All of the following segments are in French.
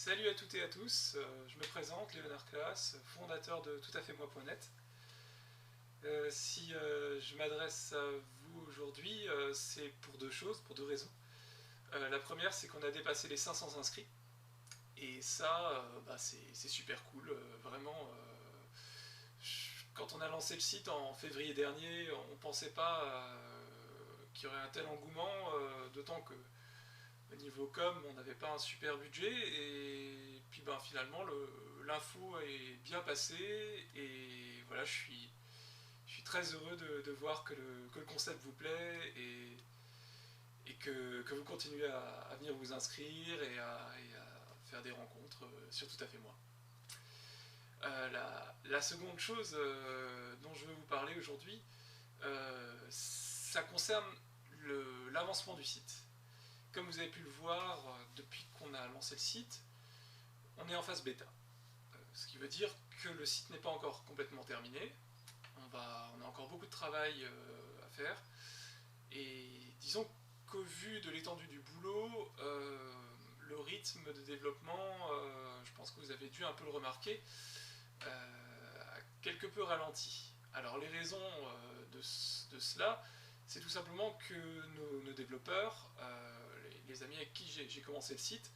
Salut à toutes et à tous, je me présente, Léonard Claas, fondateur de toutafaitmoi.net. Si je m'adresse à vous aujourd'hui, c'est pour deux choses, pour deux raisons. La première, c'est qu'on a dépassé les 500 inscrits, et ça, c'est super cool, vraiment. Quand on a lancé le site en février dernier, on pensait pas qu'il y aurait un tel engouement, d'autant que au niveau com, on n'avait pas un super budget et puis finalement l'info est bien passée et voilà, je suis très heureux de voir que le concept vous plaît et que vous continuez à venir vous inscrire et à faire des rencontres sur Tout à fait moi. La seconde chose dont je veux vous parler aujourd'hui, ça concerne l'avancement du site. Comme vous avez pu le voir, depuis qu'on a lancé le site, on est en phase bêta. Ce qui veut dire que le site n'est pas encore complètement terminé. On a encore beaucoup de travail à faire. Et disons qu'au vu de l'étendue du boulot, le rythme de développement, je pense que vous avez dû un peu le remarquer, a quelque peu ralenti. Alors les raisons de cela, c'est tout simplement que nos développeurs, les amis avec qui j'ai commencé le site,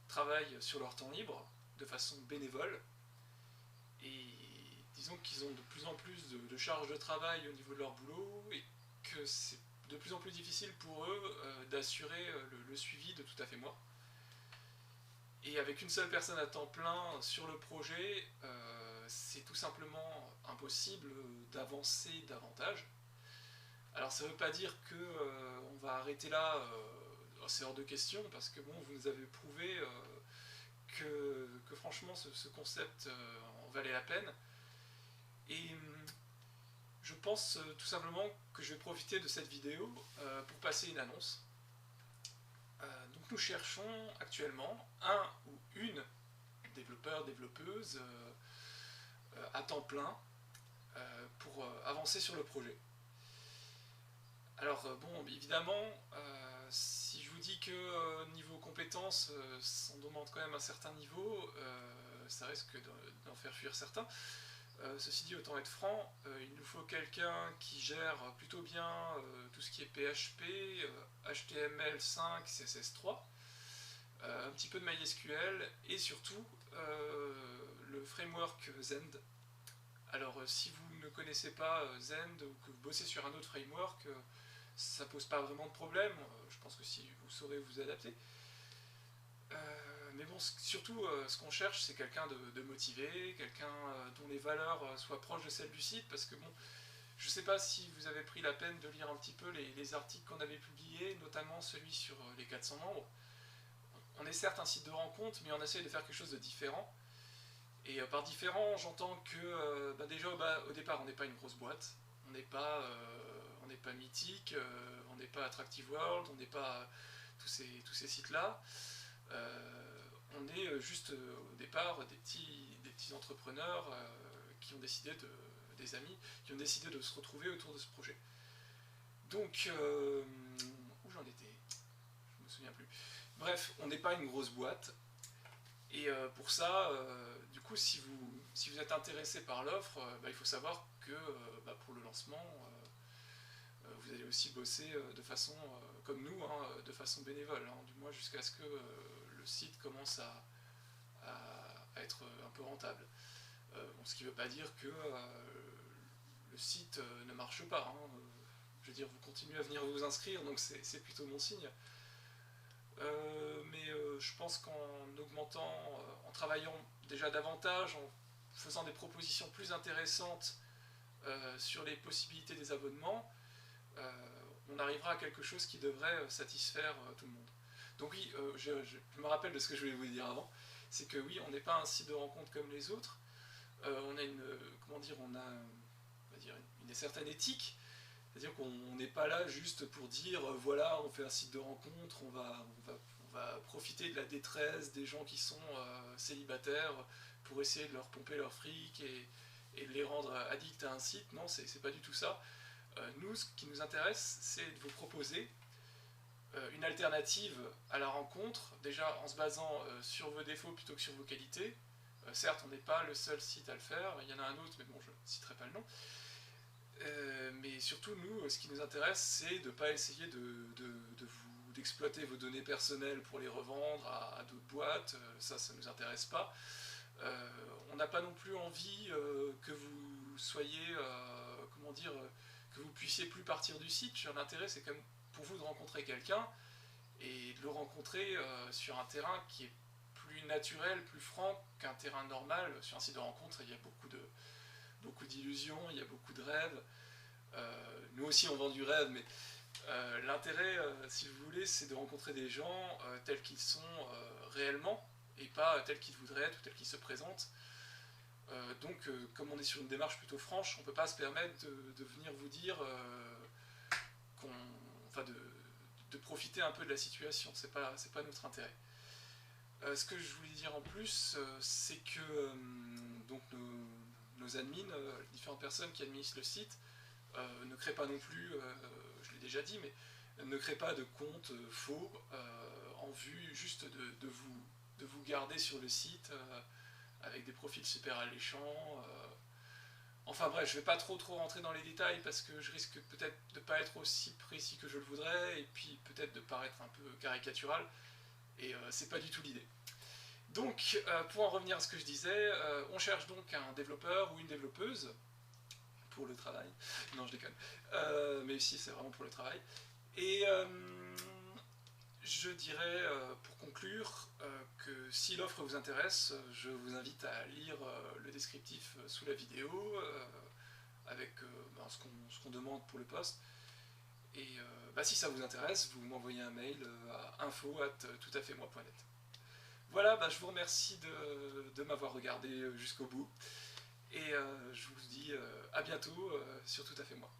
travaillent sur leur temps libre de façon bénévole et disons qu'ils ont de plus en plus de charges de travail au niveau de leur boulot et que c'est de plus en plus difficile pour eux d'assurer le suivi de Tout à fait moi. Et avec une seule personne à temps plein sur le projet, c'est tout simplement impossible d'avancer davantage. Alors ça ne veut pas dire qu'on va arrêter là, c'est hors de question, parce que bon, vous nous avez prouvé que franchement ce concept en valait la peine. Et je pense tout simplement que je vais profiter de cette vidéo pour passer une annonce. Donc nous cherchons actuellement un ou une développeur, développeuse à temps plein pour avancer sur le projet. Alors bon, évidemment, si je vous dis que niveau compétences, on demande quand même un certain niveau, ça risque d'en faire fuir certains. Ceci dit, autant être franc, il nous faut quelqu'un qui gère plutôt bien tout ce qui est PHP, HTML5, CSS3, un petit peu de MySQL et surtout le framework Zend. Alors si vous ne connaissez pas Zend ou que vous bossez sur un autre framework, ça pose pas vraiment de problème, je pense que si vous saurez vous adapter. Mais bon, surtout, ce qu'on cherche, c'est quelqu'un de motivé, quelqu'un dont les valeurs soient proches de celles du site, parce que bon, je sais pas si vous avez pris la peine de lire un petit peu les articles qu'on avait publiés, notamment celui sur les 400 membres. On est certes un site de rencontre, mais on essaye de faire quelque chose de différent. Et par différent, j'entends que déjà au départ, on n'est pas une grosse boîte, on n'est pas mythique, on n'est pas Attractive World, on n'est pas tous ces sites-là. On est juste au départ des petits entrepreneurs qui ont décidé des amis, qui ont décidé de se retrouver autour de ce projet. Donc, où j'en étais? Je me souviens plus. Bref, on n'est pas une grosse boîte. Et pour ça, du coup, si vous êtes intéressé par l'offre, il faut savoir que pour le lancement, vous allez aussi bosser de façon, comme nous, hein, de façon bénévole, hein, du moins jusqu'à ce que le site commence à être un peu rentable. Bon, ce qui ne veut pas dire que le site ne marche pas. Hein. Je veux dire, vous continuez à venir vous inscrire, donc c'est plutôt bon signe. Mais je pense qu'en augmentant, en travaillant déjà davantage, en faisant des propositions plus intéressantes sur les possibilités des abonnements, on arrivera à quelque chose qui devrait satisfaire tout le monde. Donc oui, je me rappelle de ce que je voulais vous dire avant, c'est que oui, on n'est pas un site de rencontre comme les autres, on a une certaine éthique, c'est-à-dire qu'on n'est pas là juste pour dire voilà, on fait un site de rencontre, on va profiter de la détresse des gens qui sont célibataires pour essayer de leur pomper leur fric et de les rendre addicts à un site. Non, c'est pas du tout ça. Nous, ce qui nous intéresse, c'est de vous proposer une alternative à la rencontre, déjà en se basant sur vos défauts plutôt que sur vos qualités. Certes, on n'est pas le seul site à le faire, il y en a un autre, mais bon, je ne citerai pas le nom. Mais surtout, nous, ce qui nous intéresse, c'est de ne pas essayer d'exploiter vos données personnelles pour les revendre à d'autres boîtes, ça ne nous intéresse pas. On n'a pas non plus envie que vous soyez, comment dire, que vous puissiez plus partir du site. L'intérêt, c'est quand même pour vous de rencontrer quelqu'un et de le rencontrer sur un terrain qui est plus naturel, plus franc qu'un terrain normal. Sur un site de rencontre, il y a beaucoup d'illusions, il y a beaucoup de rêves. Nous aussi, on vend du rêve, mais l'intérêt, si vous voulez, c'est de rencontrer des gens tels qu'ils sont réellement, et pas tels qu'ils voudraient être ou tels qu'ils se présentent. Donc, comme on est sur une démarche plutôt franche, on ne peut pas se permettre de venir vous dire enfin de profiter un peu de la situation. C'est pas notre intérêt. Ce que je voulais dire en plus, c'est que donc nos admins, les différentes personnes qui administrent le site, ne créent pas non plus, je l'ai déjà dit, mais ne créent pas de comptes faux en vue juste de vous garder sur le site avec des profils super alléchants. Enfin bref, je ne vais pas trop rentrer dans les détails parce que je risque peut-être de ne pas être aussi précis que je le voudrais et puis peut-être de paraître un peu caricatural et c'est pas du tout l'idée. Donc, pour en revenir à ce que je disais, on cherche donc un développeur ou une développeuse pour le travail. Non, je déconne. Mais aussi, c'est vraiment pour le travail. Et je dirais, pour conclure, que si l'offre vous intéresse, je vous invite à lire le descriptif sous la vidéo, avec ce qu'on demande pour le poste. Et si ça vous intéresse, vous m'envoyez un mail à info@toutafaitmoi.net. Voilà, je vous remercie de m'avoir regardé jusqu'au bout. Et je vous dis à bientôt sur Tout à fait moi.